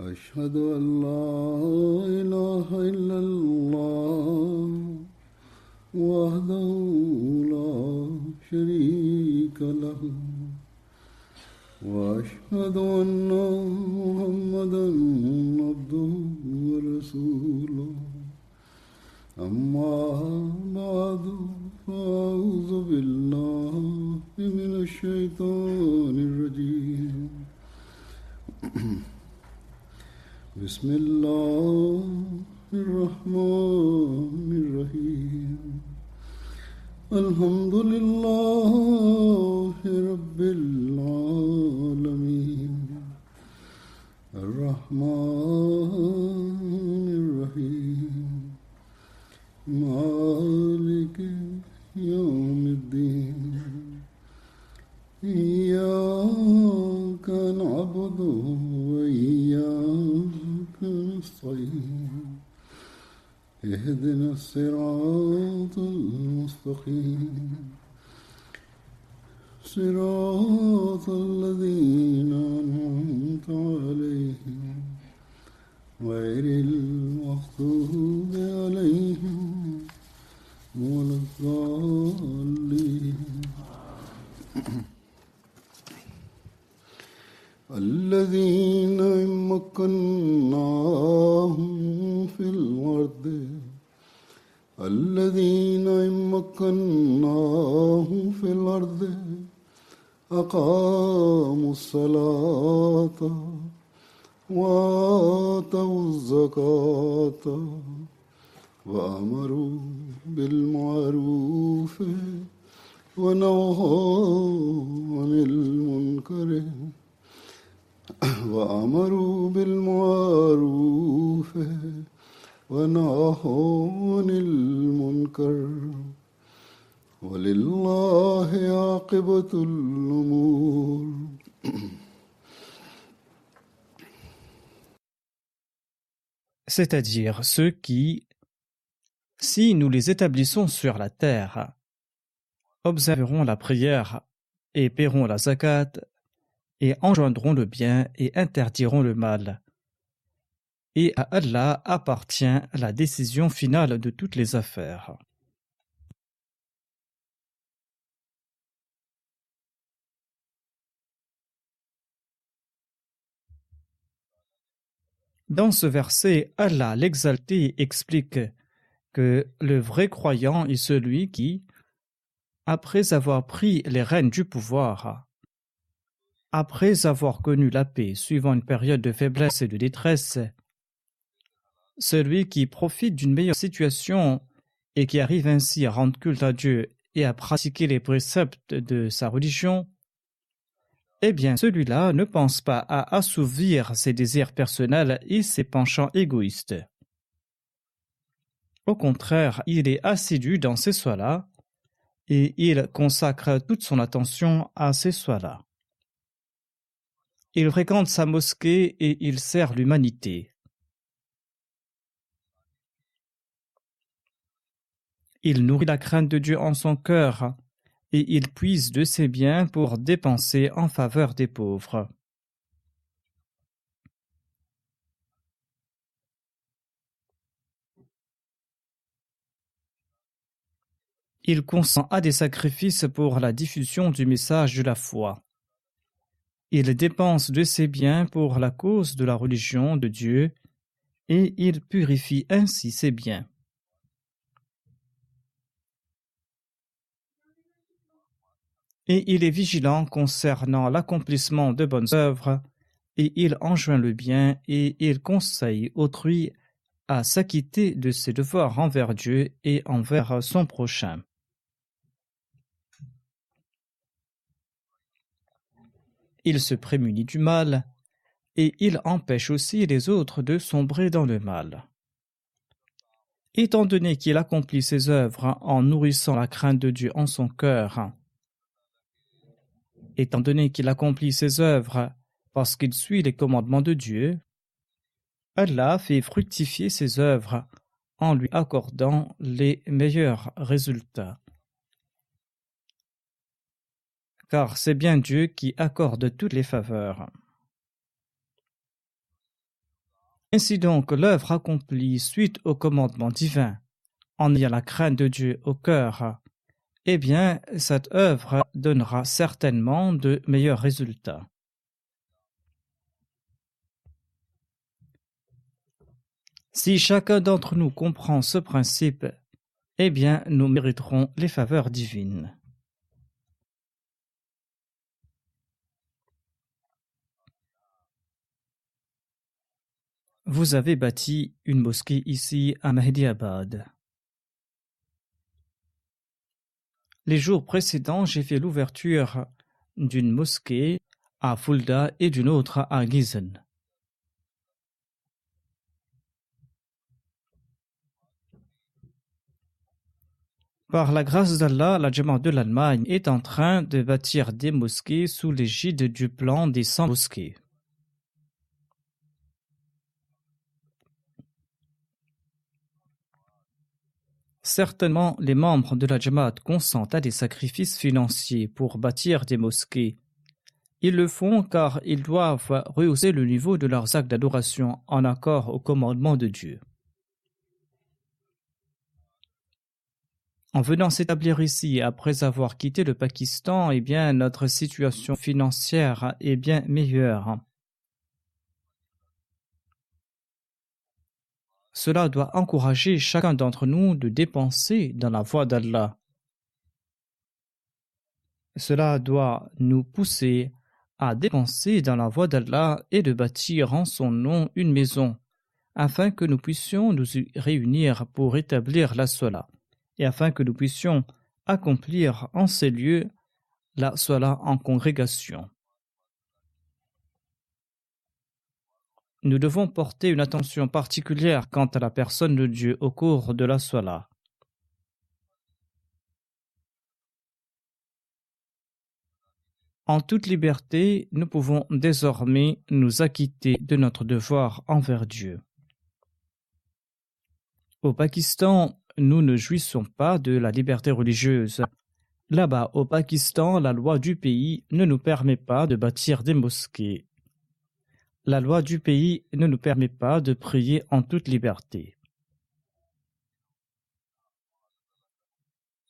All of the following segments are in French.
أشهد أن لا إله إلا الله وحده لا شريك له وأشهد أن محمدا عبده ورسوله أما بعد فأعوذ بالله من الشيطان الرجيم بسم الله الرحمن الرحيم الحمد لله رب العالمين الرحمن الرحيم مالك يوم الدين إياك نعبد وإياك نستعين اهدنا الصراط المستقيم صراط الذين أنعمت عليهم غير المغضوب عليهم ولا الضالين الذين مكناهم في الأرض أقاموا الصلاة وآتوا الزكاة وأمروا بالمعروف ونهوا عن المنكر وأمروا بالمعروف ونهوا عن المنكر ولله عاقبة الأمور. C'est-à-dire ceux qui, si nous les établissons sur la terre, observeront la prière et paieront la zakat et enjoindront le bien et interdiront le mal. Et à Allah appartient la décision finale de toutes les affaires. Dans ce verset, Allah l'exalté explique que le vrai croyant est celui qui, après avoir pris les rênes du pouvoir, après avoir connu la paix suivant une période de faiblesse et de détresse, celui qui profite d'une meilleure situation et qui arrive ainsi à rendre culte à Dieu et à pratiquer les préceptes de sa religion, eh bien celui-là ne pense pas à assouvir ses désirs personnels et ses penchants égoïstes. Au contraire, il est assidu dans ces soins-là et il consacre toute son attention à ces soins-là. Il fréquente sa mosquée et il sert l'humanité. Il nourrit la crainte de Dieu en son cœur et il puise de ses biens pour dépenser en faveur des pauvres. Il consent à des sacrifices pour la diffusion du message de la foi. Il dépense de ses biens pour la cause de la religion de Dieu et il purifie ainsi ses biens. Et il est vigilant concernant l'accomplissement de bonnes œuvres et il enjoint le bien et il conseille autrui à s'acquitter de ses devoirs envers Dieu et envers son prochain. Il se prémunit du mal et il empêche aussi les autres de sombrer dans le mal. Étant donné qu'il accomplit ses œuvres en nourrissant la crainte de Dieu en son cœur, étant donné qu'il accomplit ses œuvres parce qu'il suit les commandements de Dieu, Allah fait fructifier ses œuvres en lui accordant les meilleurs résultats. Car c'est bien Dieu qui accorde toutes les faveurs. Ainsi donc, l'œuvre accomplie suite au commandement divin, en ayant la crainte de Dieu au cœur, eh bien, cette œuvre donnera certainement de meilleurs résultats. Si chacun d'entre nous comprend ce principe, eh bien, nous mériterons les faveurs divines. Vous avez bâti une mosquée ici à Mahdiabad. Les jours précédents, j'ai fait l'ouverture d'une mosquée à Fulda et d'une autre à Gießen. Par la grâce d'Allah, la Jamaat de l'Allemagne est en train de bâtir des mosquées sous l'égide du plan des 100 mosquées. Certainement, les membres de la Jamaat consentent à des sacrifices financiers pour bâtir des mosquées. Ils le font car ils doivent rehausser le niveau de leurs actes d'adoration en accord au commandement de Dieu. En venant s'établir ici après avoir quitté le Pakistan, eh bien, notre situation financière est bien meilleure. Cela doit encourager chacun d'entre nous de dépenser dans la voie d'Allah. Cela doit nous pousser à dépenser dans la voie d'Allah et de bâtir en son nom une maison, afin que nous puissions nous y réunir pour établir la Salat, et afin que nous puissions accomplir en ces lieux la Salat en congrégation. Nous devons porter une attention particulière quant à la personne de Dieu au cours de la Salat. En toute liberté, nous pouvons désormais nous acquitter de notre devoir envers Dieu. Au Pakistan, nous ne jouissons pas de la liberté religieuse. Là-bas, au Pakistan, la loi du pays ne nous permet pas de bâtir des mosquées. La loi du pays ne nous permet pas de prier en toute liberté.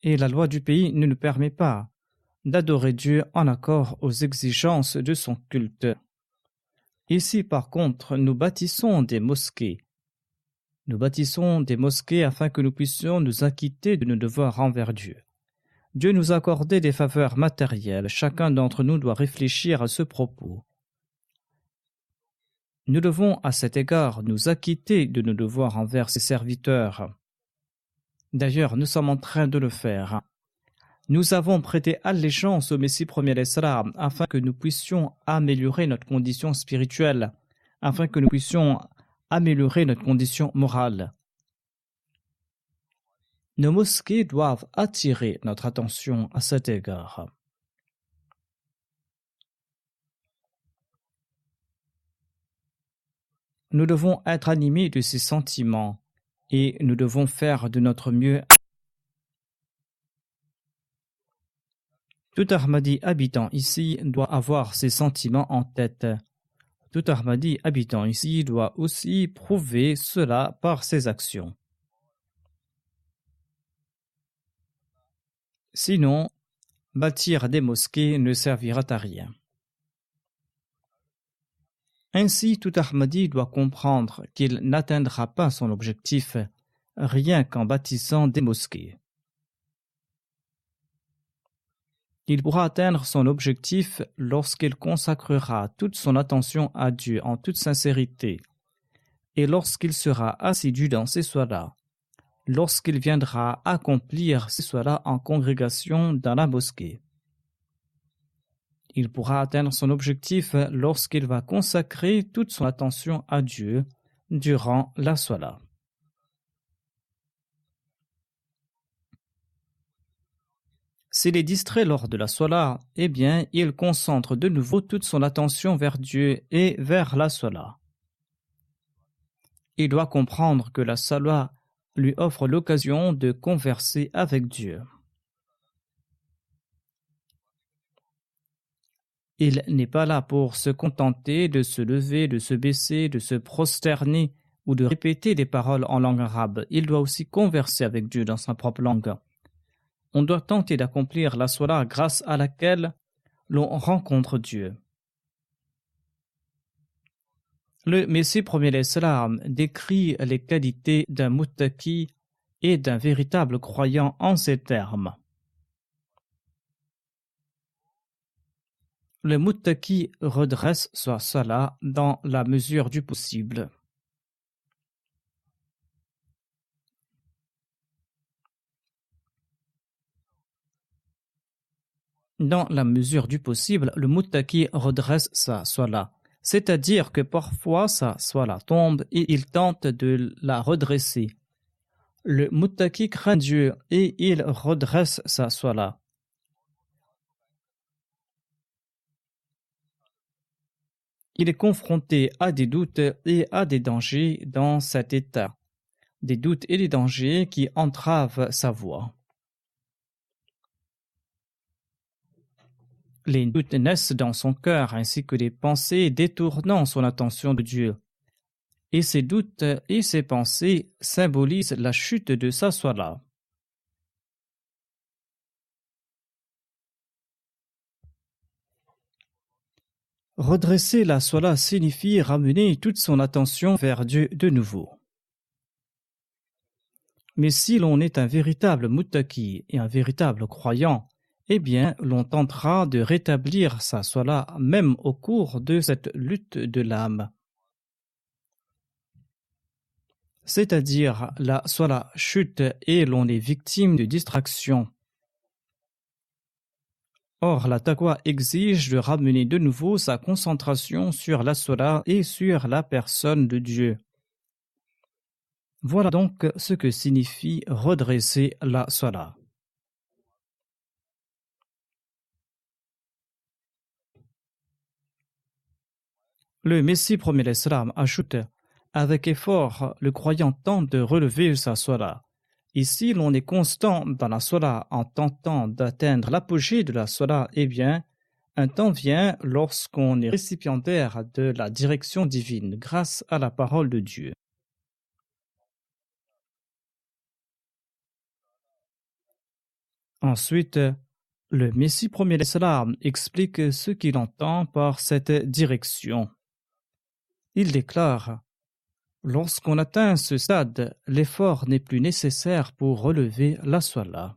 Et la loi du pays ne nous permet pas d'adorer Dieu en accord aux exigences de son culte. Ici, par contre, nous bâtissons des mosquées. Nous bâtissons des mosquées afin que nous puissions nous acquitter de nos devoirs envers Dieu. Dieu nous a accordé des faveurs matérielles. Chacun d'entre nous doit réfléchir à ce propos. Nous devons à cet égard nous acquitter de nos devoirs envers ses serviteurs. D'ailleurs, nous sommes en train de le faire. Nous avons prêté allégeance au Messie premier l'Islam afin que nous puissions améliorer notre condition spirituelle, afin que nous puissions améliorer notre condition morale. Nos mosquées doivent attirer notre attention à cet égard. Nous devons être animés de ces sentiments et nous devons faire de notre mieux. Tout Ahmadi habitant ici doit avoir ces sentiments en tête. Tout Ahmadi habitant ici doit aussi prouver cela par ses actions. Sinon, bâtir des mosquées ne servira à rien. Ainsi, tout Ahmadi doit comprendre qu'il n'atteindra pas son objectif rien qu'en bâtissant des mosquées. Il pourra atteindre son objectif lorsqu'il consacrera toute son attention à Dieu en toute sincérité et lorsqu'il sera assidu dans ses salats, lorsqu'il viendra accomplir ses salats en congrégation dans la mosquée. Il pourra atteindre son objectif lorsqu'il va consacrer toute son attention à Dieu durant la salat. S'il est distrait lors de la salat, eh bien, il concentre de nouveau toute son attention vers Dieu et vers la salat. Il doit comprendre que la salat lui offre l'occasion de converser avec Dieu. Il n'est pas là pour se contenter de se lever, de se baisser, de se prosterner ou de répéter des paroles en langue arabe. Il doit aussi converser avec Dieu dans sa propre langue. On doit tenter d'accomplir la salat grâce à laquelle l'on rencontre Dieu. Le Messie premier l'Islam décrit les qualités d'un muttaqi et d'un véritable croyant en ces termes. Le muttaqi redresse sa salat dans la mesure du possible. Dans la mesure du possible, le muttaqi redresse sa salat. C'est-à-dire que parfois sa salat tombe et il tente de la redresser. Le muttaqi craint Dieu et il redresse sa salat. Il est confronté à des doutes et à des dangers dans cet état. Des doutes et des dangers qui entravent sa voie. Les doutes naissent dans son cœur ainsi que les pensées détournant son attention de Dieu. Et ces doutes et ces pensées symbolisent la chute de sa salat. Redresser la salat signifie ramener toute son attention vers Dieu de nouveau. Mais si l'on est un véritable muttaqi et un véritable croyant, eh bien, l'on tentera de rétablir sa salat même au cours de cette lutte de l'âme. C'est-à-dire, la salat chute et l'on est victime de distraction. Or, la taqwa exige de ramener de nouveau sa concentration sur la salat et sur la personne de Dieu. Voilà donc ce que signifie redresser la salat. Le Messie premier l'Islam ajoute: avec effort, le croyant tente de relever sa salat. Ici, l'on est constant dans la salat en tentant d'atteindre l'apogée de la salat, eh bien, un temps vient lorsqu'on est récipiendaire de la direction divine grâce à la parole de Dieu. Ensuite, le Messie premier l'Islam explique ce qu'il entend par cette direction. Il déclare: lorsqu'on atteint ce stade, l'effort n'est plus nécessaire pour relever la salat.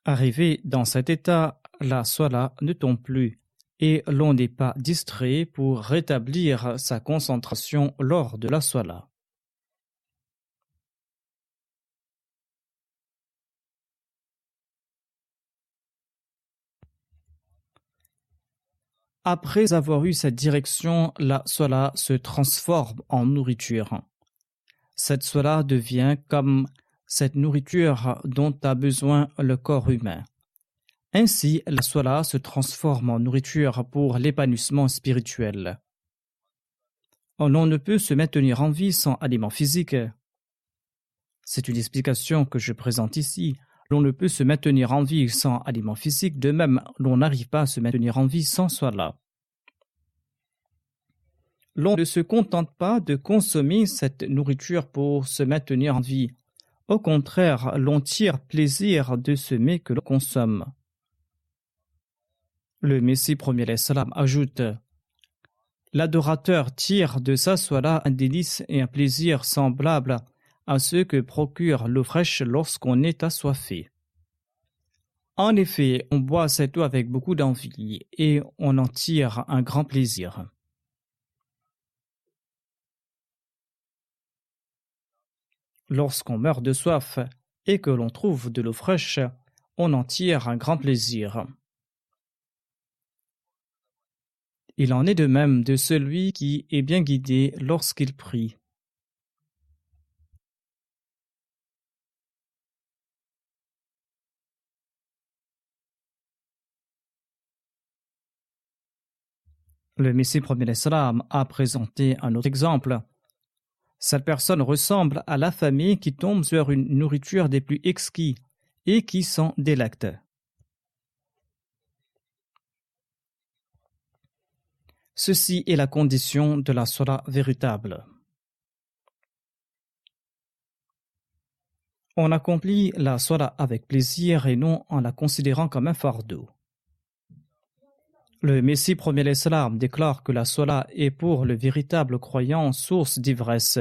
Arrivé dans cet état, la salat ne tombe plus et l'on n'est pas distrait pour rétablir sa concentration lors de la salat. Après avoir eu cette direction, la salat se transforme en nourriture. Cette salat devient comme cette nourriture dont a besoin le corps humain. Ainsi, la salat se transforme en nourriture pour l'épanouissement spirituel. On ne peut se maintenir en vie sans aliments physiques. C'est une explication que je présente ici. L'on ne peut se maintenir en vie sans aliments physiques, de même, l'on n'arrive pas à se maintenir en vie sans salat. L'on ne se contente pas de consommer cette nourriture pour se maintenir en vie. Au contraire, l'on tire plaisir de ce mets que l'on consomme. Le Messie premier l'Islam ajoute: l'adorateur tire de sa salat un délice et un plaisir semblables à ceux que procure l'eau fraîche lorsqu'on est assoiffé. En effet, on boit cette eau avec beaucoup d'envie et on en tire un grand plaisir. Lorsqu'on meurt de soif et que l'on trouve de l'eau fraîche, on en tire un grand plaisir. Il en est de même de celui qui est bien guidé lorsqu'il prie. Le Messie premier l'Islam a présenté un autre exemple. Cette personne ressemble à l'affamé qui tombe sur une nourriture des plus exquis et qui s'en délecte. Ceci est la condition de la salat véritable. On accomplit la salat avec plaisir et non en la considérant comme un fardeau. Le Messie premier l'Islam déclare que la salat est pour le véritable croyant source d'ivresse.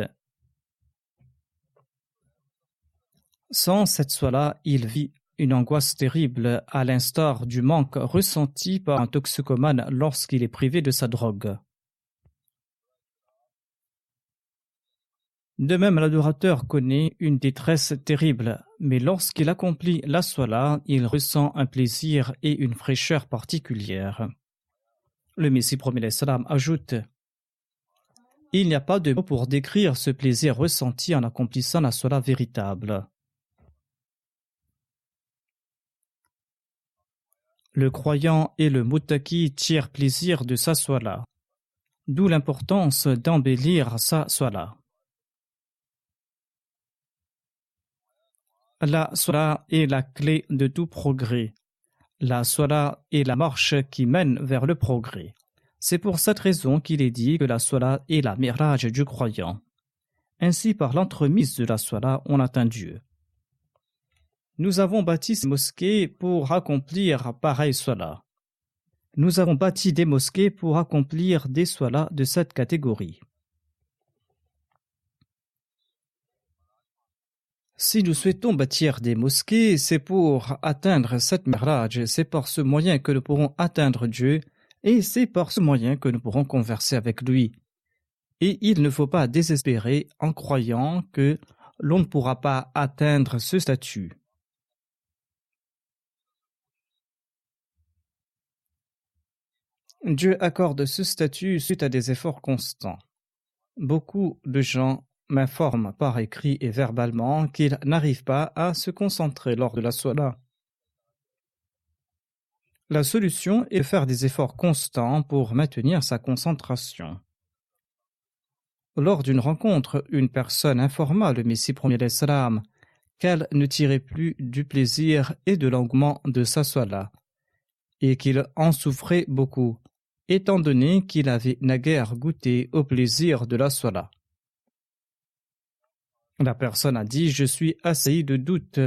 Sans cette salat, il vit une angoisse terrible à l'instar du manque ressenti par un toxicomane lorsqu'il est privé de sa drogue. De même, l'adorateur connaît une détresse terrible, mais lorsqu'il accomplit la salat, il ressent un plaisir et une fraîcheur particulière. Le Messie premier l'Islam ajoute: il n'y a pas de mots pour décrire ce plaisir ressenti en accomplissant la salat véritable. Le croyant et le muttaqi tirent plaisir de sa salat, d'où l'importance d'embellir sa salat. La salat est la clé de tout progrès. La salat est la marche qui mène vers le progrès. C'est pour cette raison qu'il est dit que la salat est la miraj du croyant. Ainsi, par l'entremise de la salat, on atteint Dieu. Nous avons bâti ces mosquées pour accomplir pareille salat. Nous avons bâti des mosquées pour accomplir des salats de cette catégorie. Si nous souhaitons bâtir des mosquées, c'est pour atteindre cette miraj, c'est par ce moyen que nous pourrons atteindre Dieu, et c'est par ce moyen que nous pourrons converser avec lui. Et il ne faut pas désespérer en croyant que l'on ne pourra pas atteindre ce statut. Dieu accorde ce statut suite à des efforts constants. Beaucoup de gens m'informent par écrit et verbalement qu'ils n'arrivent pas à se concentrer lors de la salat. La solution est de faire des efforts constants pour maintenir sa concentration. Lors d'une rencontre, une personne informa le Messie premier l'Islam qu'elle ne tirait plus du plaisir et de l'engouement de sa salat, et qu'il en souffrait beaucoup, étant donné qu'il avait naguère goûté au plaisir de la salat. La personne a dit: je suis assailli de doutes,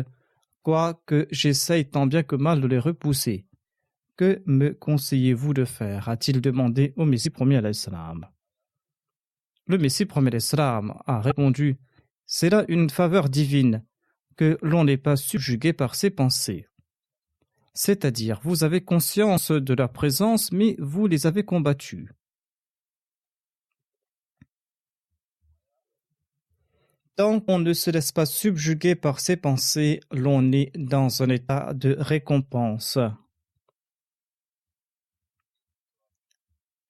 quoique j'essaye tant bien que mal de les repousser. Que me conseillez-vous de faire? A-t-il demandé au Messie premier l'Islam. Le Messie premier l'Islam a répondu: c'est là une faveur divine, que l'on n'est pas subjugué par ses pensées. C'est-à-dire, vous avez conscience de leur présence, mais vous les avez combattus. Tant qu'on ne se laisse pas subjuguer par ses pensées, l'on est dans un état de récompense.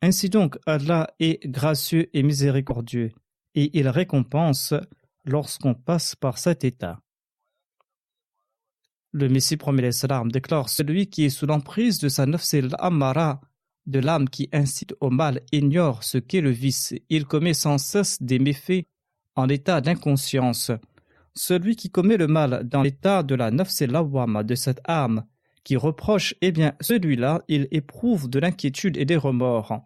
Ainsi donc, Allah est gracieux et miséricordieux, et il récompense lorsqu'on passe par cet état. Le Messie premier l'Islam déclare: celui qui est sous l'emprise de sa nafs al-ammara, de l'âme qui incite au mal, ignore ce qu'est le vice. Il commet sans cesse des méfaits en état d'inconscience. Celui qui commet le mal dans l'état de la nafs al-lawwama, de cette âme qui reproche, eh bien celui-là, il éprouve de l'inquiétude et des remords.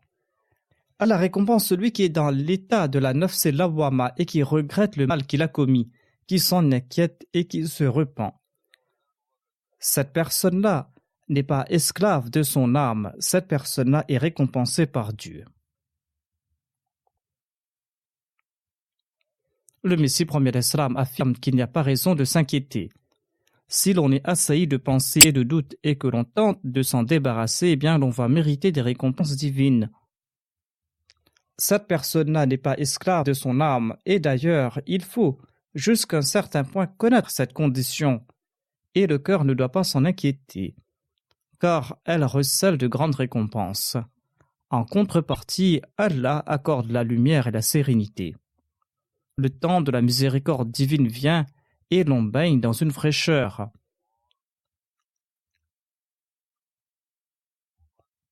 Allah récompense celui qui est dans l'état de la nafs al-lawwama et qui regrette le mal qu'il a commis, qui s'en inquiète et qui se repent. Cette personne-là n'est pas esclave de son âme, cette personne-là est récompensée par Dieu. Le Messie premier l'Islam affirme qu'il n'y a pas raison de s'inquiéter. Si l'on est assailli de pensées et de doutes et que l'on tente de s'en débarrasser, eh bien l'on va mériter des récompenses divines. Cette personne-là n'est pas esclave de son âme, et d'ailleurs, il faut, jusqu'à un certain point, connaître cette condition, et le cœur ne doit pas s'en inquiéter, car elle recèle de grandes récompenses. En contrepartie, Allah accorde la lumière et la sérénité. Le temps de la miséricorde divine vient et l'on baigne dans une fraîcheur.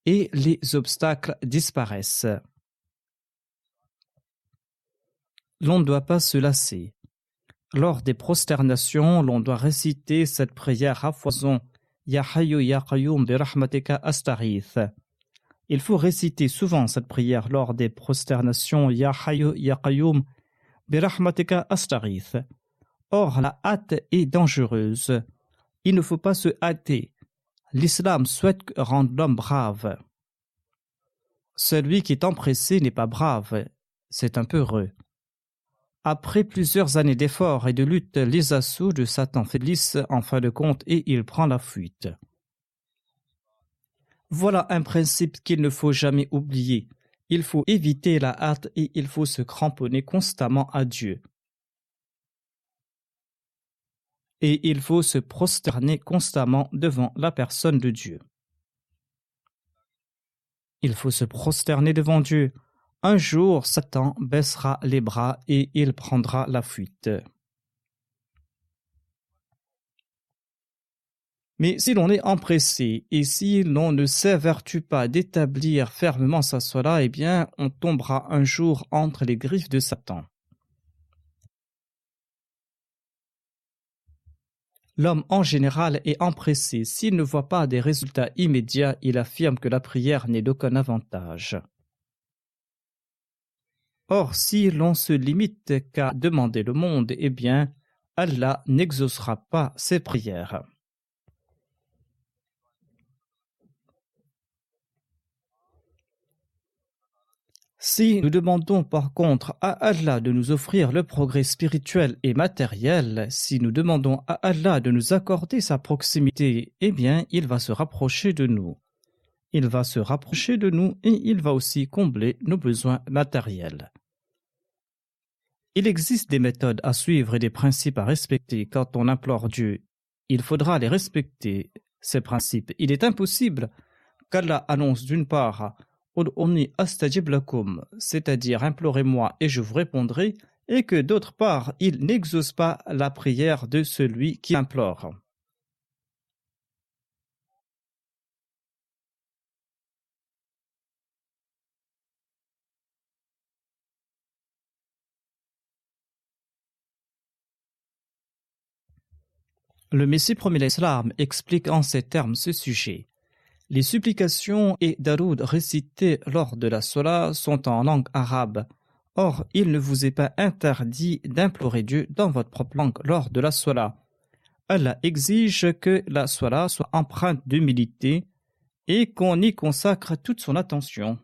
Et les obstacles disparaissent. L'on ne doit pas se lasser. Lors des prosternations, l'on doit réciter cette prière à foison. Ya Hayyu Ya Qayyum bi rahmatika astaghith. Il faut réciter souvent cette prière lors des prosternations. Ya Hayyu Ya Qayyum bi rahmatika astaghith. Or, la hâte est dangereuse. Il ne faut pas se hâter. L'islam souhaite rendre l'homme brave. Celui qui est empressé n'est pas brave, c'est un peureux. Après plusieurs années d'efforts et de lutte, les assauts de Satan faiblissent en fin de compte et il prend la fuite. Voilà un principe qu'il ne faut jamais oublier. Il faut éviter la hâte et il faut se cramponner constamment à Dieu. Et il faut se prosterner constamment devant la personne de Dieu. Il faut se prosterner devant Dieu. Un jour, Satan baissera les bras et il prendra la fuite. Mais si l'on est empressé et si l'on ne s'évertue pas d'établir fermement sa salat, eh bien, on tombera un jour entre les griffes de Satan. L'homme en général est empressé. S'il ne voit pas des résultats immédiats, il affirme que la prière n'est d'aucun avantage. Or, si l'on se limite qu'à demander le monde, eh bien, Allah n'exaucera pas ses prières. Si nous demandons par contre à Allah de nous offrir le progrès spirituel et matériel, si nous demandons à Allah de nous accorder sa proximité, eh bien, il va se rapprocher de nous. Il va se rapprocher de nous et il va aussi combler nos besoins matériels. Il existe des méthodes à suivre et des principes à respecter quand on implore Dieu. Il faudra les respecter, ces principes. Il est impossible qu'Allah annonce d'une part Ud'uni astajib lakum, c'est-à-dire implorez-moi et je vous répondrai, et que d'autre part, il n'exauce pas la prière de celui qui implore. Le Messie premier l'Islam explique en ces termes ce sujet. Les supplications et daroud récités lors de la salat sont en langue arabe. Or, il ne vous est pas interdit d'implorer Dieu dans votre propre langue lors de la salat. Allah exige que la salat soit empreinte d'humilité et qu'on y consacre toute son attention.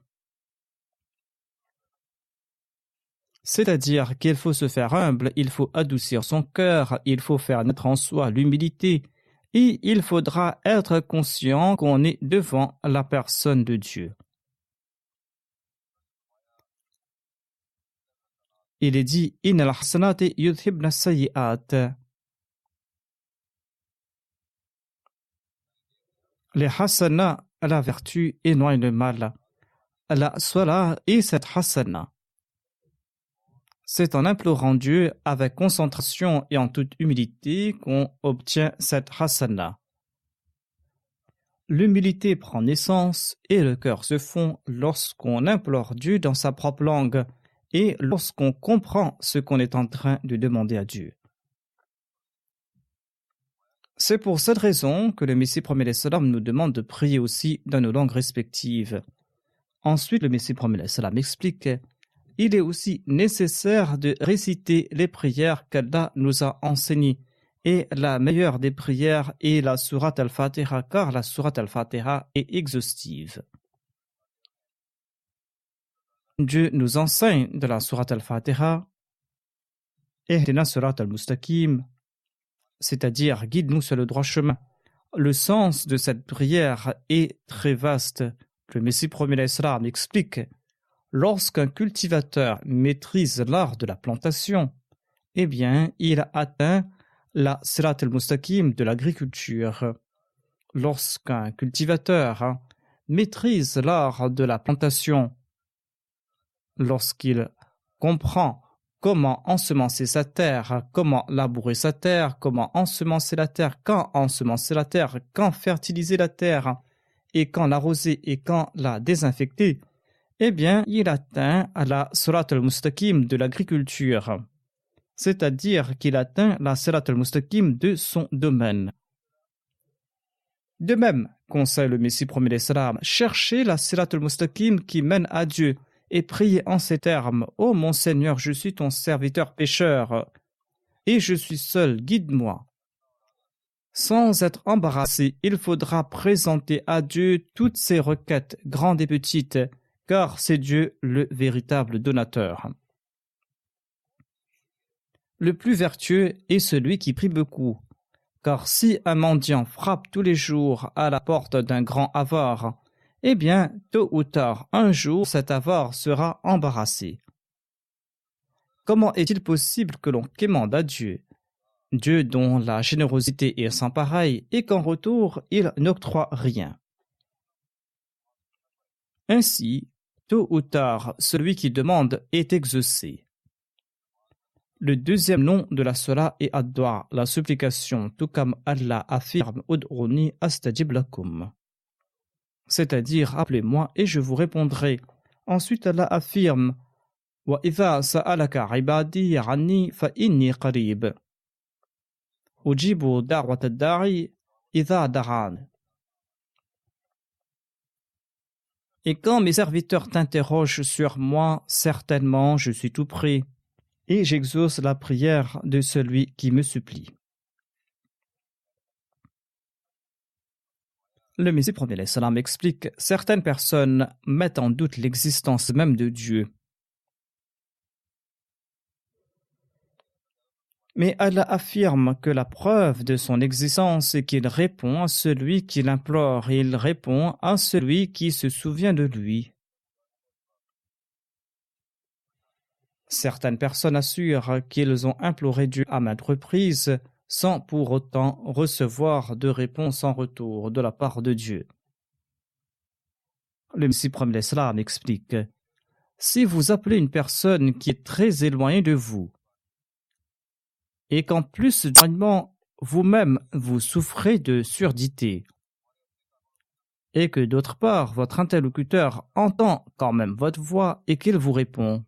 C'est-à-dire qu'il faut se faire humble, il faut adoucir son cœur, il faut faire naître en soi l'humilité, et il faudra être conscient qu'on est devant la personne de Dieu. Il est dit « Innal hasanati yudhibna sayyi'at » Les hasana, la vertu, éloignent le mal. La salat est cette hasana. C'est en implorant Dieu avec concentration et en toute humilité qu'on obtient cette hasana. L'humilité prend naissance et le cœur se fond lorsqu'on implore Dieu dans sa propre langue et lorsqu'on comprend ce qu'on est en train de demander à Dieu. C'est pour cette raison que le Messie premier salam nous demande de prier aussi dans nos langues respectives. Ensuite, le Messie premier salam explique il est aussi nécessaire de réciter les prières qu'Allah nous a enseignées. Et la meilleure des prières est la sourate al-Fatiha, car la sourate al-Fatiha est exhaustive. Dieu nous enseigne de la sourate al-Fatiha Ihdina surat al-Mustaqim, c'est-à-dire guide-nous sur le droit chemin. Le sens de cette prière est très vaste. Le Messie premier l'Islam explique lorsqu'un cultivateur maîtrise l'art de la plantation, eh bien, il a atteint la sirat al-mustaqim de l'agriculture. Lorsqu'un cultivateur maîtrise l'art de la plantation, lorsqu'il comprend comment ensemencer sa terre, comment labourer sa terre, comment ensemencer la terre, quand ensemencer la terre, quand fertiliser la terre, et quand l'arroser et quand la désinfecter, eh bien, il atteint à la surat al-mustaqim de l'agriculture. c'est-à-dire qu'il atteint la Sirat al-Mustaqim de son domaine. De même, conseille le Messie premier l'Islam, cherchez la Sirat al-Mustaqim qui mène à Dieu et priez en ces termes: Ô mon Seigneur, je suis ton serviteur pécheur et je suis seul, guide-moi. Sans être embarrassé, il faudra présenter à Dieu toutes ses requêtes, grandes et petites, car c'est Dieu le véritable donateur. Le plus vertueux est celui qui prie beaucoup, car si un mendiant frappe tous les jours à la porte d'un grand avare, eh bien, tôt ou tard, un jour, cet avare sera embarrassé. Comment est-il possible que l'on quémande à Dieu, Dieu dont la générosité est sans pareil, et qu'en retour, il n'octroie rien? Ainsi, tôt ou tard, celui qui demande est exaucé. Le deuxième nom de la Salat est Ad-Dua, la supplication, tout comme Allah affirme Ud'uni astajib lakum, c'est-à-dire appelez-moi et je vous répondrai. Ensuite, Allah affirme Wa idha sa'alaka ibadi anni fa inni qarib, ujibu da'wat ad-da'i idha da'an. Et quand mes serviteurs t'interrogent sur moi, certainement je suis tout près, et j'exauce la prière de celui qui me supplie. Le Messie premier l'Islam explique: certaines personnes mettent en doute l'existence même de Dieu. Mais Allah affirme que la preuve de son existence est qu'il répond à celui qui l'implore et il répond à celui qui se souvient de lui. Certaines personnes assurent qu'ils ont imploré Dieu à maintes reprises sans pour autant recevoir de réponse en retour de la part de Dieu. Le Messie premier l'Islam explique: si vous appelez une personne qui est très éloignée de vous, et qu'en plus d'éloignement, vous-même vous souffrez de surdité, et que d'autre part votre interlocuteur entend quand même votre voix et qu'il vous répond,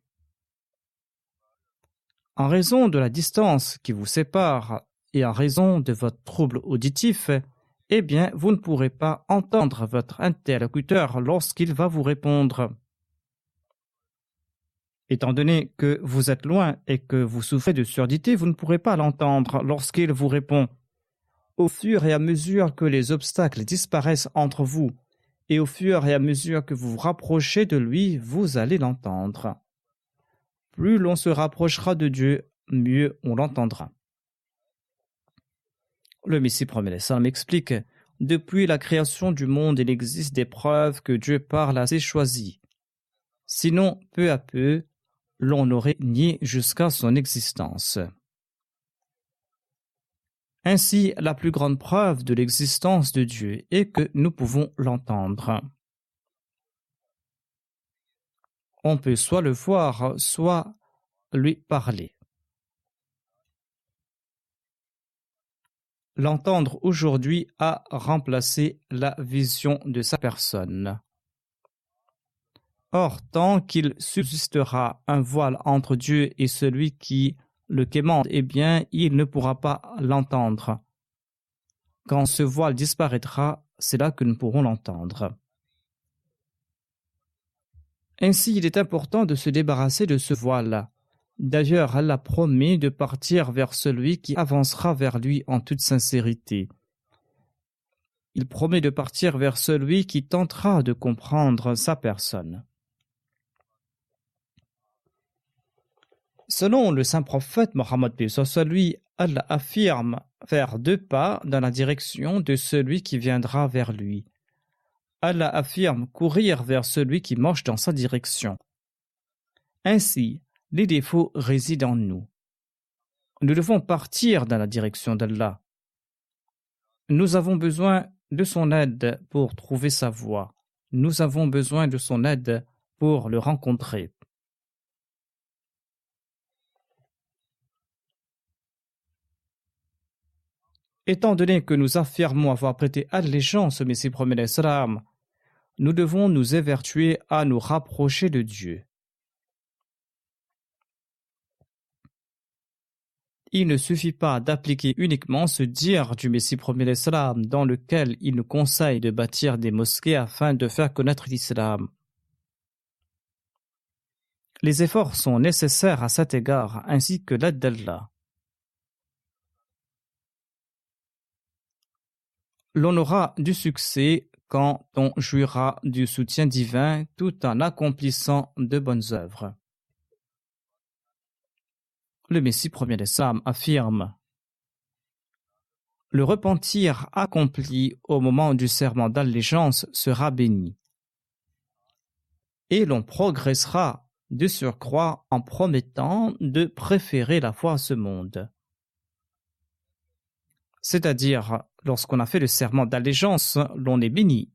en raison de la distance qui vous sépare et en raison de votre trouble auditif, eh bien vous ne pourrez pas entendre votre interlocuteur lorsqu'il va vous répondre. Étant donné que vous êtes loin et que vous souffrez de surdité, vous ne pourrez pas l'entendre lorsqu'il vous répond. Au fur et à mesure que les obstacles disparaissent entre vous, et au fur et à mesure que vous vous rapprochez de lui, vous allez l'entendre. Plus l'on se rapprochera de Dieu, mieux on l'entendra. Le Messie premier l'Islam explique: depuis la création du monde, il existe des preuves que Dieu parle à ses choisis. Sinon, peu à peu, l'on aurait nié jusqu'à son existence. Ainsi, la plus grande preuve de l'existence de Dieu est que nous pouvons l'entendre. On peut soit le voir, soit lui parler. L'entendre aujourd'hui a remplacé la vision de sa personne. Or, tant qu'il subsistera un voile entre Dieu et celui qui le quémande, eh bien, il ne pourra pas l'entendre. Quand ce voile disparaîtra, c'est là que nous pourrons l'entendre. Ainsi, il est important de se débarrasser de ce voile. D'ailleurs, Allah promet de partir vers celui qui avancera vers lui en toute sincérité. Il promet de partir vers celui qui tentera de comprendre sa personne. Selon le saint prophète Mohammed lui, Allah affirme faire 2 pas dans la direction de celui qui viendra vers lui. Allah affirme courir vers celui qui marche dans sa direction. Ainsi, les défauts résident en nous. Nous devons partir dans la direction d'Allah. Nous avons besoin de son aide pour trouver sa voie. Nous avons besoin de son aide pour le rencontrer. Étant donné que nous affirmons avoir prêté allégeance au Messie premier l'Islam, nous devons nous évertuer à nous rapprocher de Dieu. Il ne suffit pas d'appliquer uniquement ce dire du Messie premier l'Islam dans lequel il nous conseille de bâtir des mosquées afin de faire connaître l'Islam. Les efforts sont nécessaires à cet égard ainsi que l'aide d'Allah. L'on aura du succès quand on jouira du soutien divin tout en accomplissant de bonnes œuvres. Le Messie premier l'Islam affirme: le repentir accompli au moment du serment d'allégeance sera béni. Et l'on progressera de surcroît en promettant de préférer la foi à ce monde. C'est-à-dire, lorsqu'on a fait le serment d'allégeance, l'on est béni.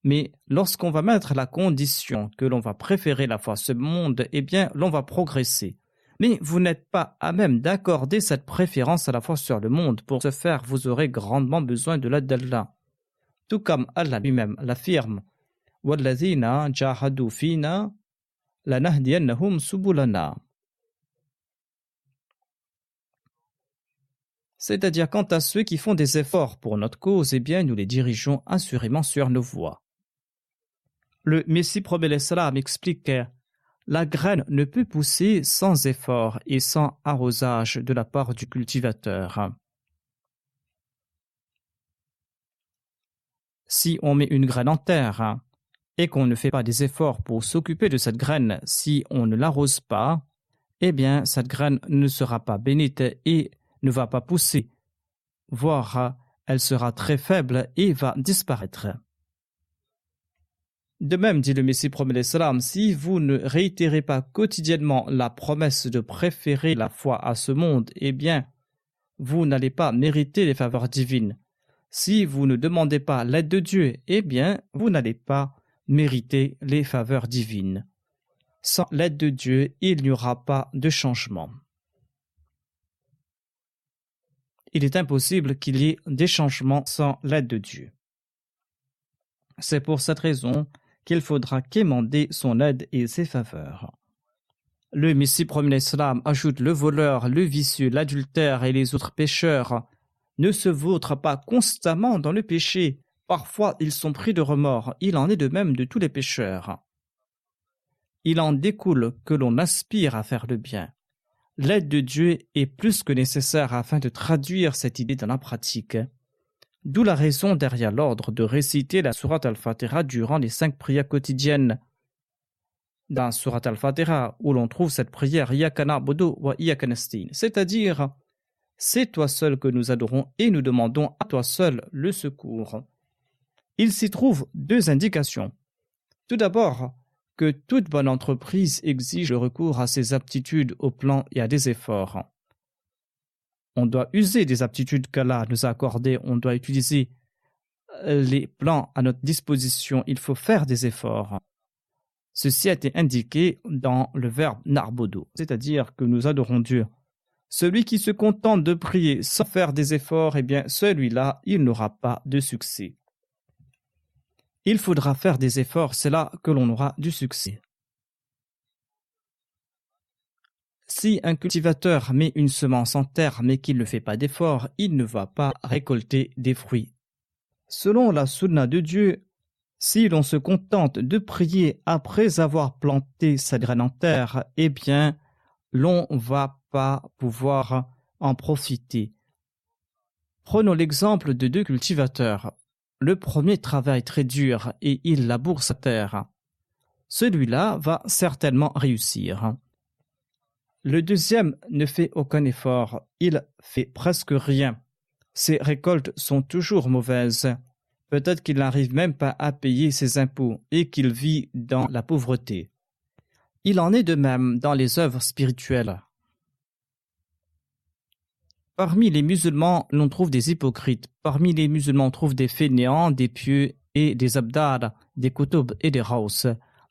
Mais lorsqu'on va mettre la condition que l'on va préférer la foi à ce monde, eh bien, l'on va progresser. Mais vous n'êtes pas à même d'accorder cette préférence à la foi sur le monde. Pour ce faire, vous aurez grandement besoin de l'aide d'Allah. Tout comme Allah lui-même l'affirme: وَالَّذِينَ جَاهَدُوا فِينَا لَنَهْدِيَنَّهُمْ سُبُلَنَا. C'est-à-dire, quant à ceux qui font des efforts pour notre cause, eh bien, nous les dirigeons assurément sur nos voies. Le Messie prophète l'Islam explique que la graine ne peut pousser sans effort et sans arrosage de la part du cultivateur. Si on met une graine en terre et qu'on ne fait pas des efforts pour s'occuper de cette graine, si on ne l'arrose pas, eh bien, cette graine ne sera pas bénite et ne va pas pousser, voire elle sera très faible et va disparaître. De même, dit le Messie prophète l'Islam, si vous ne réitérez pas quotidiennement la promesse de préférer la foi à ce monde, eh bien, vous n'allez pas mériter les faveurs divines. Si vous ne demandez pas l'aide de Dieu, eh bien, vous n'allez pas mériter les faveurs divines. Sans l'aide de Dieu, il n'y aura pas de changement. Il est impossible qu'il y ait des changements sans l'aide de Dieu. C'est pour cette raison qu'il faudra quémander son aide et ses faveurs. Le Messie prophète l'Islam ajoute: le voleur, le vicieux, l'adultère et les autres pécheurs ne se vautrent pas constamment dans le péché. Parfois, ils sont pris de remords. Il en est de même de tous les pécheurs. Il en découle que l'on aspire à faire le bien. L'aide de Dieu est plus que nécessaire afin de traduire cette idée dans la pratique. D'où la raison derrière l'ordre de réciter la sourate Al-Fatiha durant les 5 prières quotidiennes. Dans sourate Al-Fatiha, où l'on trouve cette prière Iyyaka na'budu wa iyyaka nasta'in, c'est-à-dire c'est toi seul que nous adorons et nous demandons à toi seul le secours. Il s'y trouve 2 indications. Tout d'abord, que toute bonne entreprise exige le recours à ses aptitudes au plan et à des efforts. On doit user des aptitudes qu'Allah nous a accordées, on doit utiliser les plans à notre disposition, il faut faire des efforts. Ceci a été indiqué dans le verbe na'budu, c'est-à-dire que nous adorons Dieu. Celui qui se contente de prier sans faire des efforts, eh bien celui-là, il n'aura pas de succès. Il faudra faire des efforts, c'est là que l'on aura du succès. Si un cultivateur met une semence en terre mais qu'il ne fait pas d'efforts, il ne va pas récolter des fruits. Selon la sunna de Dieu, si l'on se contente de prier après avoir planté sa graine en terre, eh bien, l'on ne va pas pouvoir en profiter. Prenons l'exemple de 2 cultivateurs. Le premier travaille très dur et il laboure sa terre. Celui-là va certainement réussir. Le deuxième ne fait aucun effort, il fait presque rien. Ses récoltes sont toujours mauvaises. Peut-être qu'il n'arrive même pas à payer ses impôts et qu'il vit dans la pauvreté. Il en est de même dans les œuvres spirituelles. Parmi les musulmans, l'on trouve des hypocrites. Parmi les musulmans, on trouve des fainéants, des pieux et des abdal, des kutub et des raus,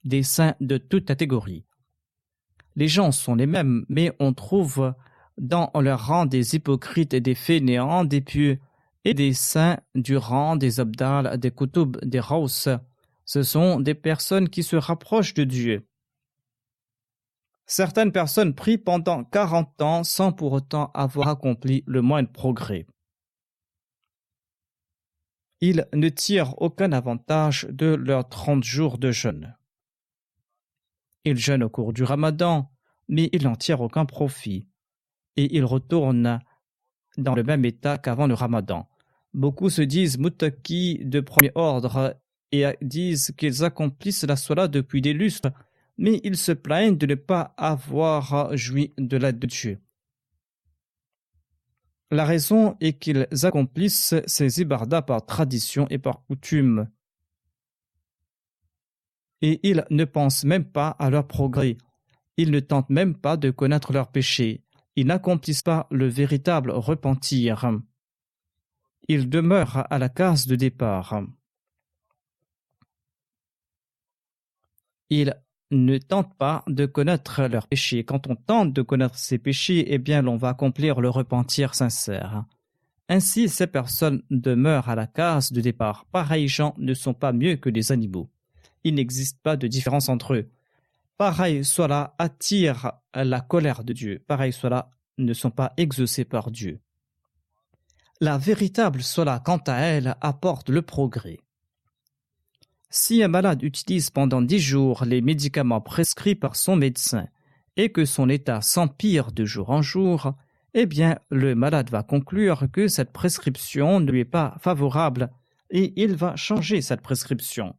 des saints de toute catégorie. Les gens sont les mêmes, mais on trouve dans leur rang des hypocrites et des fainéants, des pieux et des saints du rang des abdal, des kutub, des raus. Ce sont des personnes qui se rapprochent de Dieu. Certaines personnes prient pendant 40 ans sans pour autant avoir accompli le moindre progrès. Ils ne tirent aucun avantage de leurs 30 jours de jeûne. Ils jeûnent au cours du Ramadan, mais ils n'en tirent aucun profit. Et ils retournent dans le même état qu'avant le Ramadan. Beaucoup se disent muttaqis de premier ordre et disent qu'ils accomplissent la salat depuis des lustres, mais ils se plaignent de ne pas avoir joui de l'aide de Dieu. La raison est qu'ils accomplissent ces ibadas par tradition et par coutume. Et ils ne pensent même pas à leur progrès. Ils ne tentent même pas de connaître leurs péchés. Ils n'accomplissent pas le véritable repentir. Ils demeurent à la case de départ. Ils ne tentent pas de connaître leurs péchés. Quand on tente de connaître ses péchés, eh bien, l'on va accomplir le repentir sincère. Ainsi, ces personnes demeurent à la case de départ. Pareils gens ne sont pas mieux que des animaux. Il n'existe pas de différence entre eux. Pareil cela attire la colère de Dieu. Pareil cela ne sont pas exaucés par Dieu. La véritable sola, quant à elle, apporte le progrès. Si un malade utilise pendant 10 jours les médicaments prescrits par son médecin et que son état s'empire de jour en jour, eh bien, le malade va conclure que cette prescription ne lui est pas favorable et il va changer cette prescription.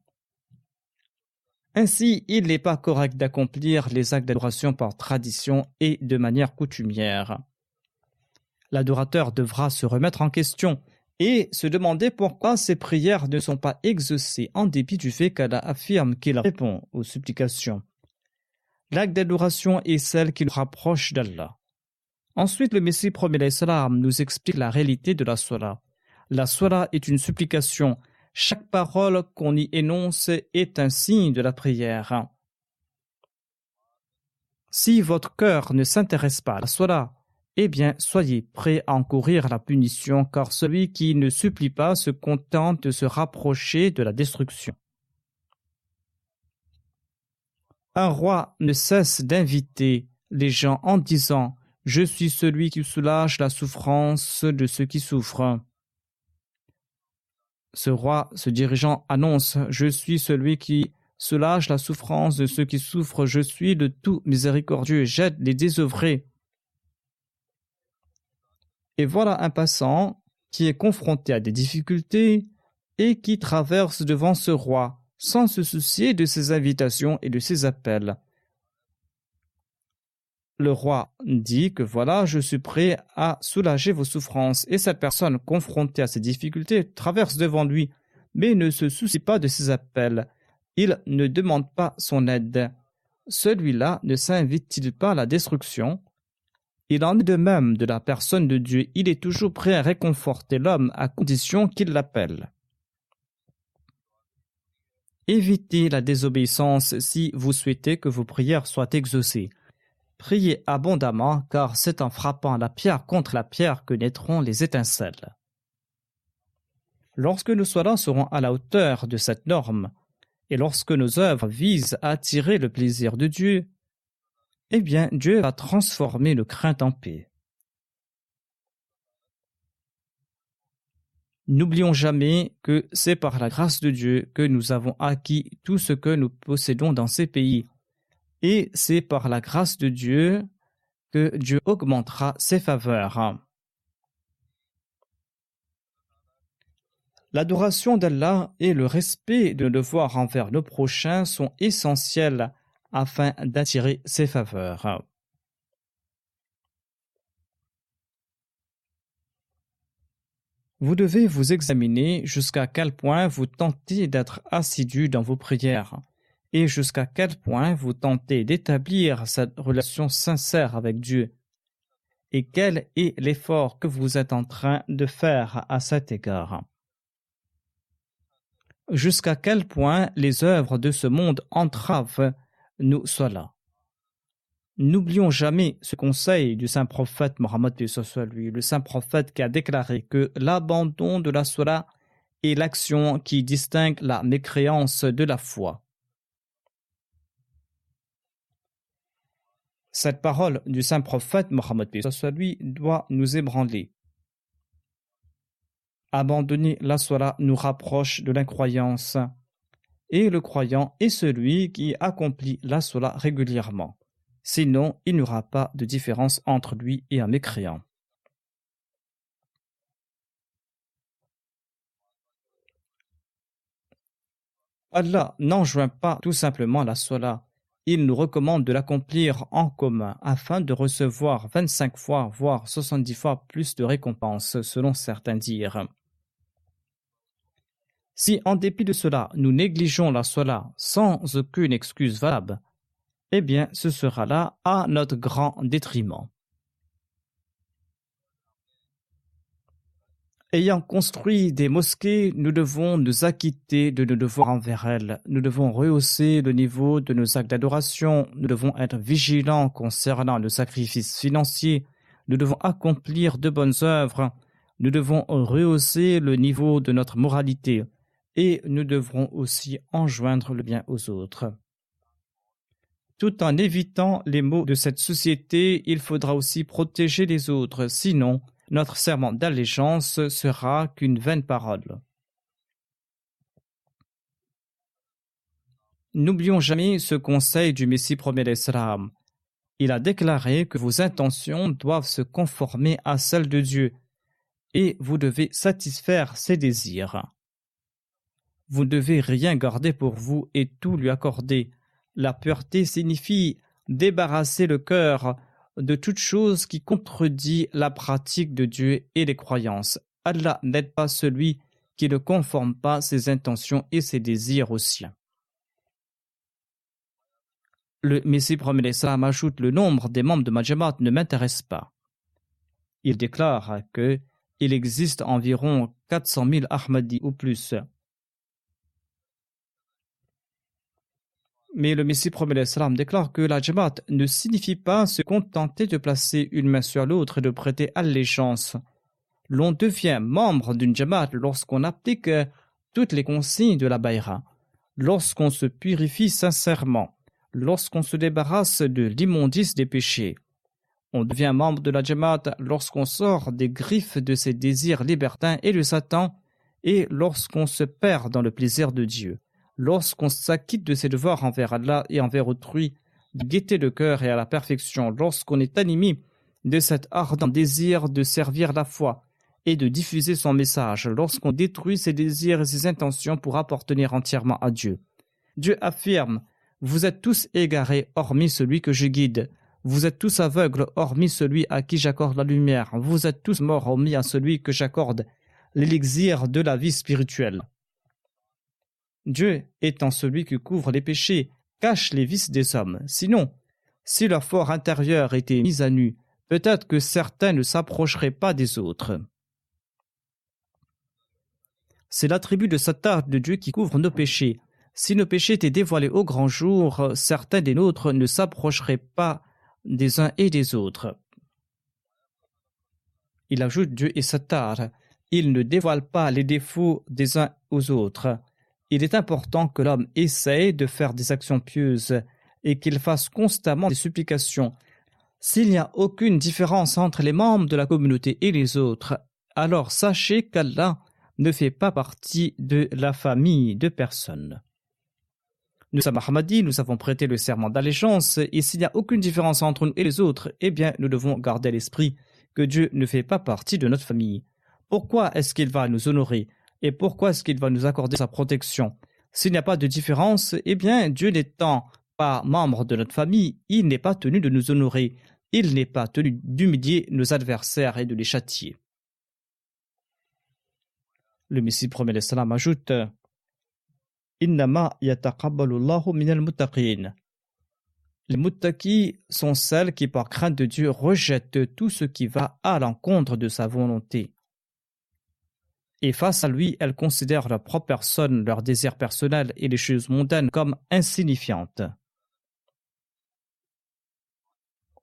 Ainsi, il n'est pas correct d'accomplir les actes d'adoration par tradition et de manière coutumière. L'adorateur devra se remettre en question et se demander pourquoi ses prières ne sont pas exaucées en dépit du fait qu'Allah affirme qu'il répond aux supplications. L'acte d'adoration est celle qui nous rapproche d'Allah. Ensuite, le Messie promet l'Islam nous explique la réalité de la Salat. La Salat est une supplication. Chaque parole qu'on y énonce est un signe de la prière. Si votre cœur ne s'intéresse pas à la Salat, eh bien, soyez prêts à encourir la punition, car celui qui ne supplie pas se contente de se rapprocher de la destruction. Un roi ne cesse d'inviter les gens en disant « Je suis celui qui soulage la souffrance de ceux qui souffrent ». Ce roi, ce dirigeant, annonce « Je suis celui qui soulage la souffrance de ceux qui souffrent, je suis le tout miséricordieux, j'aide les désœuvrés ». Et voilà un passant qui est confronté à des difficultés et qui traverse devant ce roi sans se soucier de ses invitations et de ses appels. Le roi dit que voilà, je suis prêt à soulager vos souffrances. Et cette personne confrontée à ces difficultés traverse devant lui, mais ne se soucie pas de ses appels. Il ne demande pas son aide. Celui-là ne s'invite-t-il pas à la destruction? Il en est de même de la personne de Dieu. Il est toujours prêt à réconforter l'homme à condition qu'il l'appelle. Évitez la désobéissance si vous souhaitez que vos prières soient exaucées. Priez abondamment, car c'est en frappant la pierre contre la pierre que naîtront les étincelles. Lorsque nos salats seront à la hauteur de cette norme, et lorsque nos œuvres visent à attirer le plaisir de Dieu, eh bien, Dieu va transformer le crainte en paix. N'oublions jamais que c'est par la grâce de Dieu que nous avons acquis tout ce que nous possédons dans ces pays. Et c'est par la grâce de Dieu que Dieu augmentera ses faveurs. L'adoration d'Allah et le respect de nos devoirs envers nos prochains sont essentiels afin d'attirer ses faveurs. Vous devez vous examiner jusqu'à quel point vous tentez d'être assidu dans vos prières et jusqu'à quel point vous tentez d'établir cette relation sincère avec Dieu et quel est l'effort que vous êtes en train de faire à cet égard. Jusqu'à quel point les œuvres de ce monde entravent nos salats. N'oublions jamais ce conseil du saint prophète Mohammed, le saint prophète qui a déclaré que l'abandon de la salat est l'action qui distingue la mécréance de la foi. Cette parole du saint prophète Mohammed soit lui doit nous ébranler. Abandonner la salat nous rapproche de l'incroyance, et le croyant est celui qui accomplit la salat régulièrement. Sinon, il n'y aura pas de différence entre lui et un mécréant. Allah n'enjoint pas tout simplement la salat. Il nous recommande de l'accomplir en commun afin de recevoir 25 fois, voire 70 fois plus de récompenses, selon certains dires. Si, en dépit de cela, nous négligeons la salat sans aucune excuse valable, eh bien, ce sera là à notre grand détriment. Ayant construit des mosquées, nous devons nous acquitter de nos devoirs envers elles. Nous devons rehausser le niveau de nos actes d'adoration. Nous devons être vigilants concernant le sacrifice financier. Nous devons accomplir de bonnes œuvres. Nous devons rehausser le niveau de notre moralité. Et nous devrons aussi enjoindre le bien aux autres. Tout en évitant les maux de cette société, il faudra aussi protéger les autres. Sinon, notre serment d'allégeance sera qu'une vaine parole. N'oublions jamais ce conseil du Messie premier d'Islam. Il a déclaré que vos intentions doivent se conformer à celles de Dieu et vous devez satisfaire ses désirs. Vous ne devez rien garder pour vous et tout lui accorder. La pureté signifie débarrasser le cœur de toute chose qui contredit la pratique de Dieu et les croyances. Allah n'aide pas celui qui ne conforme pas ses intentions et ses désirs aux siens. Le Messie promet l'Islam ajoute: le nombre des membres de ma Jamaat ne m'intéresse pas. Il déclare que il existe environ 400 000 Ahmadis ou plus. Mais le Messie promet l'Islam déclare que la Jamaat ne signifie pas se contenter de placer une main sur l'autre et de prêter allégeance. L'on devient membre d'une Jamaat lorsqu'on applique toutes les consignes de la Bayra, lorsqu'on se purifie sincèrement, lorsqu'on se débarrasse de l'immondice des péchés. On devient membre de la Jamaat lorsqu'on sort des griffes de ses désirs libertins et de Satan et lorsqu'on se perd dans le plaisir de Dieu. Lorsqu'on s'acquitte de ses devoirs envers Allah et envers autrui, de gaieté de cœur et à la perfection, lorsqu'on est animé de cet ardent désir de servir la foi et de diffuser son message, lorsqu'on détruit ses désirs et ses intentions pour appartenir entièrement à Dieu. Dieu affirme: vous êtes tous égarés hormis celui que je guide, vous êtes tous aveugles hormis celui à qui j'accorde la lumière, vous êtes tous morts hormis à celui que j'accorde l'élixir de la vie spirituelle. Dieu étant celui qui couvre les péchés, cache les vices des hommes. Sinon, si leur fort intérieur était mis à nu, peut-être que certains ne s'approcheraient pas des autres. C'est l'attribut de Sattar de Dieu qui couvre nos péchés. Si nos péchés étaient dévoilés au grand jour, certains des nôtres ne s'approcheraient pas des uns et des autres. Il ajoute: Dieu est Sattar. Il ne dévoile pas les défauts des uns aux autres. Il est important que l'homme essaye de faire des actions pieuses et qu'il fasse constamment des supplications. S'il n'y a aucune différence entre les membres de la communauté et les autres, alors sachez qu'Allah ne fait pas partie de la famille de personne. Nous sommes Ahmadis, nous avons prêté le serment d'allégeance, et s'il n'y a aucune différence entre nous et les autres, eh bien nous devons garder à l'esprit que Dieu ne fait pas partie de notre famille. Pourquoi est-ce qu'il va nous honorer ? Et pourquoi est-ce qu'il va nous accorder sa protection? S'il n'y a pas de différence, eh bien, Dieu n'étant pas membre de notre famille, il n'est pas tenu de nous honorer. Il n'est pas tenu d'humilier nos adversaires et de les châtier. Le Messie promet l'Islam ajoute: Innama yataqabbalu Allahu minal muttaqin. Les muttaqis sont celles qui, par crainte de Dieu, rejettent tout ce qui va à l'encontre de sa volonté. Et face à lui, elles considèrent leur propre personne, leurs désirs personnels et les choses mondaines comme insignifiantes.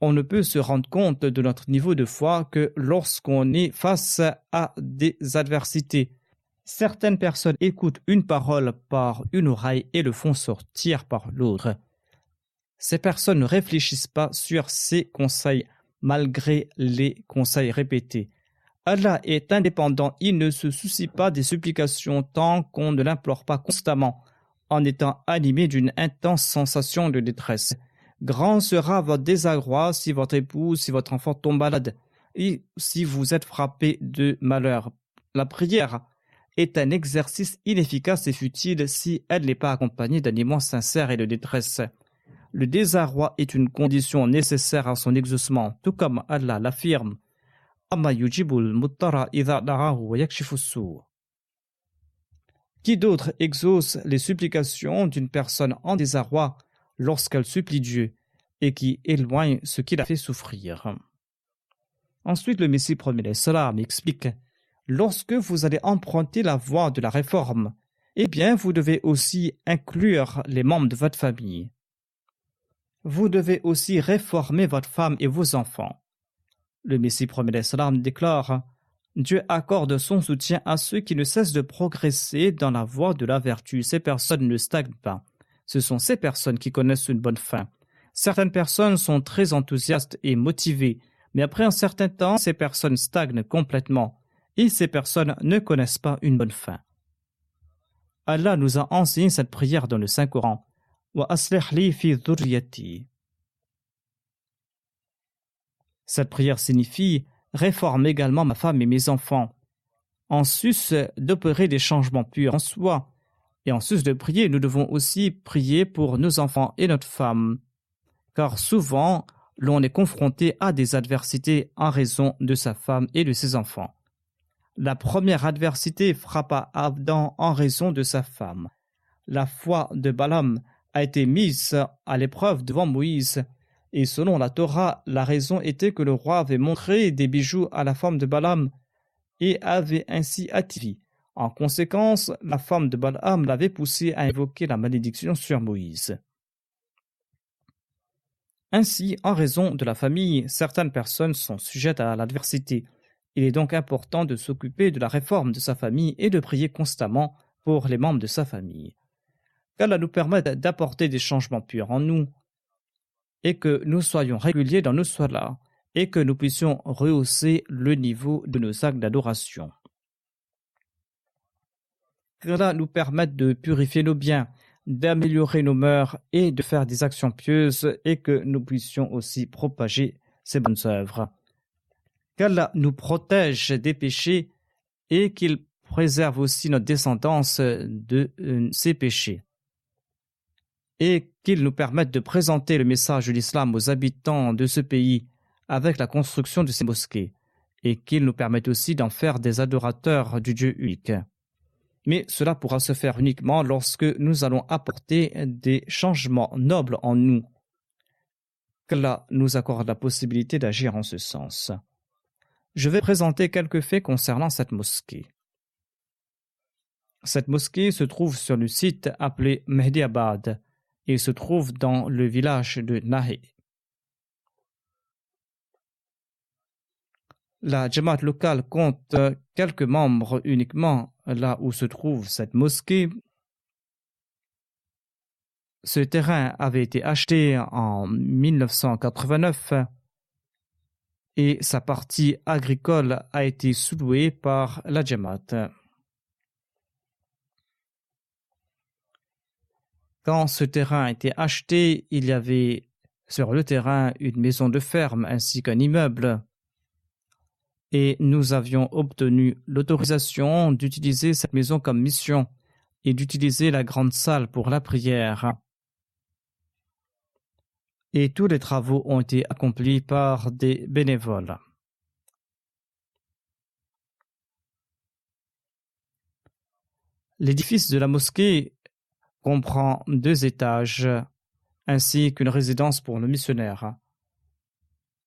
On ne peut se rendre compte de notre niveau de foi que lorsqu'on est face à des adversités. Certaines personnes écoutent une parole par une oreille et le font sortir par l'autre. Ces personnes ne réfléchissent pas sur ces conseils malgré les conseils répétés. Allah est indépendant, il ne se soucie pas des supplications tant qu'on ne l'implore pas constamment, en étant animé d'une intense sensation de détresse. Grand sera votre désarroi si votre épouse, si votre enfant tombe malade, et si vous êtes frappé de malheur. La prière est un exercice inefficace et futile si elle n'est pas accompagnée d'un immense sincère et de détresse. Le désarroi est une condition nécessaire à son exaucement, tout comme Allah l'affirme. Qui d'autre exauce les supplications d'une personne en désarroi lorsqu'elle supplie Dieu et qui éloigne ce qui la fait souffrir? Ensuite, le Messie premier salam explique: lorsque vous allez emprunter la voie de la réforme, eh bien, vous devez aussi inclure les membres de votre famille. Vous devez aussi réformer votre femme et vos enfants. Le Messie premier salam déclare: Dieu accorde son soutien à ceux qui ne cessent de progresser dans la voie de la vertu. Ces personnes ne stagnent pas. Ce sont ces personnes qui connaissent une bonne fin. Certaines personnes sont très enthousiastes et motivées, mais après un certain temps, ces personnes stagnent complètement et ces personnes ne connaissent pas une bonne fin. Allah nous a enseigné cette prière dans le Saint-Coran. Wa aslih li fi dhurriyyati. Cette prière signifie: réforme également ma femme et mes enfants. En sus d'opérer des changements purs en soi, et en sus de prier, nous devons aussi prier pour nos enfants et notre femme, car souvent l'on est confronté à des adversités en raison de sa femme et de ses enfants. La première adversité frappa Adam en raison de sa femme. La foi de Balaam a été mise à l'épreuve devant Moïse, et selon la Torah, la raison était que le roi avait montré des bijoux à la femme de Balaam et avait ainsi attiré. En conséquence, la femme de Balaam l'avait poussé à invoquer la malédiction sur Moïse. Ainsi, en raison de la famille, certaines personnes sont sujettes à l'adversité. Il est donc important de s'occuper de la réforme de sa famille et de prier constamment pour les membres de sa famille. Qu'Allah nous permette d'apporter des changements purs en nous et que nous soyons réguliers dans nos salahs et que nous puissions rehausser le niveau de nos actes d'adoration. Qu'Allah nous permette de purifier nos biens, d'améliorer nos mœurs et de faire des actions pieuses et que nous puissions aussi propager ces bonnes œuvres. Qu'Allah nous protège des péchés et qu'il préserve aussi notre descendance de ces péchés. Et qu'il nous permette de présenter le message de l'islam aux habitants de ce pays avec la construction de ces mosquées, et qu'il nous permette aussi d'en faire des adorateurs du Dieu unique. Mais cela pourra se faire uniquement lorsque nous allons apporter des changements nobles en nous. Qu'Allah nous accorde la possibilité d'agir en ce sens. Je vais présenter quelques faits concernant cette mosquée. Cette mosquée se trouve sur le site appelé Mehdiabad et se trouve dans le village de Nahe. La Jamaat locale compte quelques membres uniquement là où se trouve cette mosquée. Ce terrain avait été acheté en 1989 et sa partie agricole a été sous-louée par la Jamaat. Quand ce terrain a été acheté, il y avait sur le terrain une maison de ferme ainsi qu'un immeuble. Et nous avions obtenu l'autorisation d'utiliser cette maison comme mission et d'utiliser la grande salle pour la prière. Et tous les travaux ont été accomplis par des bénévoles. L'édifice de la mosquée comprend 2 étages ainsi qu'une résidence pour le missionnaire.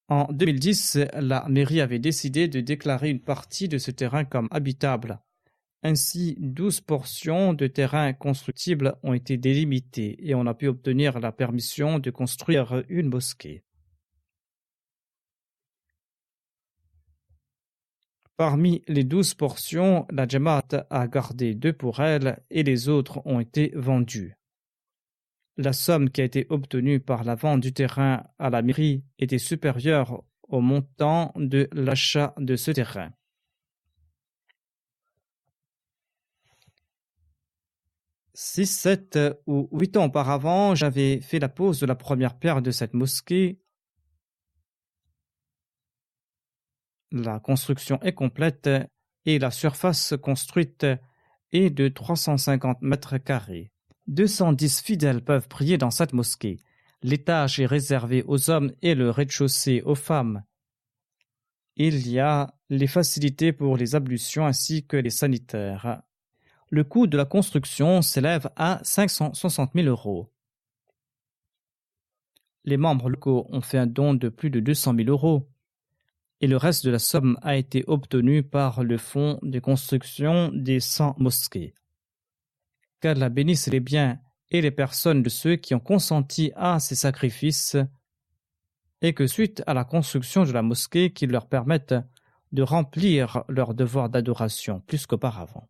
En 2010, la mairie avait décidé de déclarer une partie de ce terrain comme habitable. Ainsi, 12 portions de terrain constructibles ont été délimitées et on a pu obtenir la permission de construire une mosquée. Parmi les 12 portions, la Jamaat a gardé 2 pour elle et les autres ont été vendues. la somme qui a été obtenue par la vente du terrain à la mairie était supérieure au montant de l'achat de ce terrain. Six, 7 ou 8 ans auparavant, j'avais fait la pose de la première pierre de cette mosquée. La construction est complète et la surface construite est de 350 mètres carrés. 210 fidèles peuvent prier dans cette mosquée. L'étage est réservé aux hommes et le rez-de-chaussée aux femmes. Il y a les facilités pour les ablutions ainsi que les sanitaires. Le coût de la construction s'élève à 560 000 €. Les membres locaux ont fait un don de plus de 200 000 € et le reste de la somme a été obtenu par le fonds de construction des 100 mosquées. Qu'Allah bénisse les biens et les personnes de ceux qui ont consenti à ces sacrifices et que suite à la construction de la mosquée qu'ils leur permettent de remplir leur devoir d'adoration plus qu'auparavant.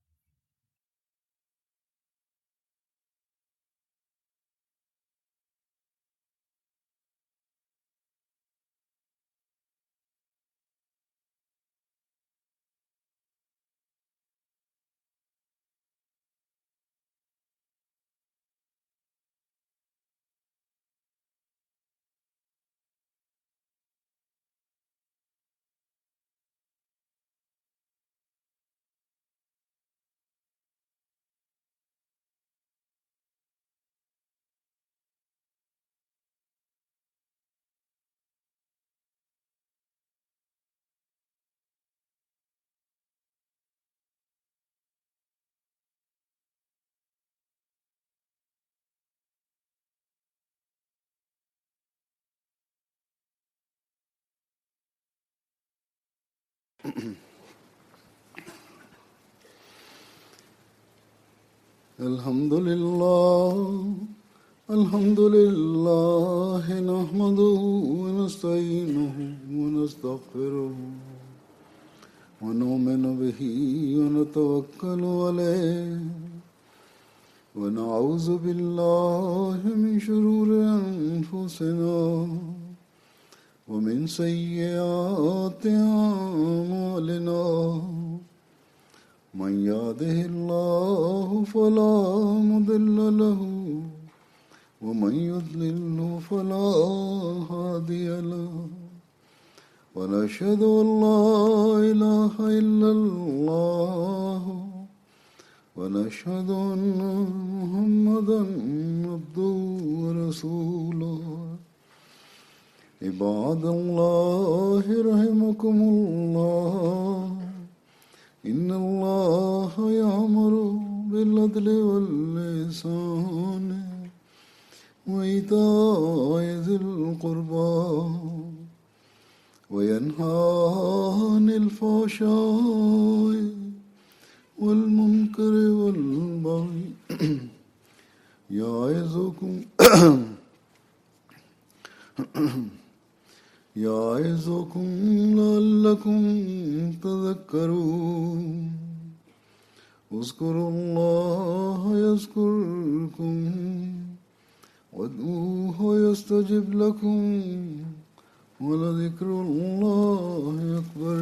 الحمد لله نحمده ونستعينه ونستغفره ونؤمن به ونتوكل عليه ونعوذ بالله من شرور أنفسنا ومن سيئات أعمالنا من يهده الله فلا مضل له ومن يضلل فلا هادي له ونشهد أن لا إله إلا الله ونشهد أن محمدا عبده ورسوله عباد الله رحمكم الله إن الله يأمر بالعدل والإحسان وإيتاء ذي القربى وينهى عن الفحشاء والمنكر والبغي يعظكم لعلكم تذكرون اذكروا الله يذكركم وادعوه يستجب لكم ولذكر الله أكبر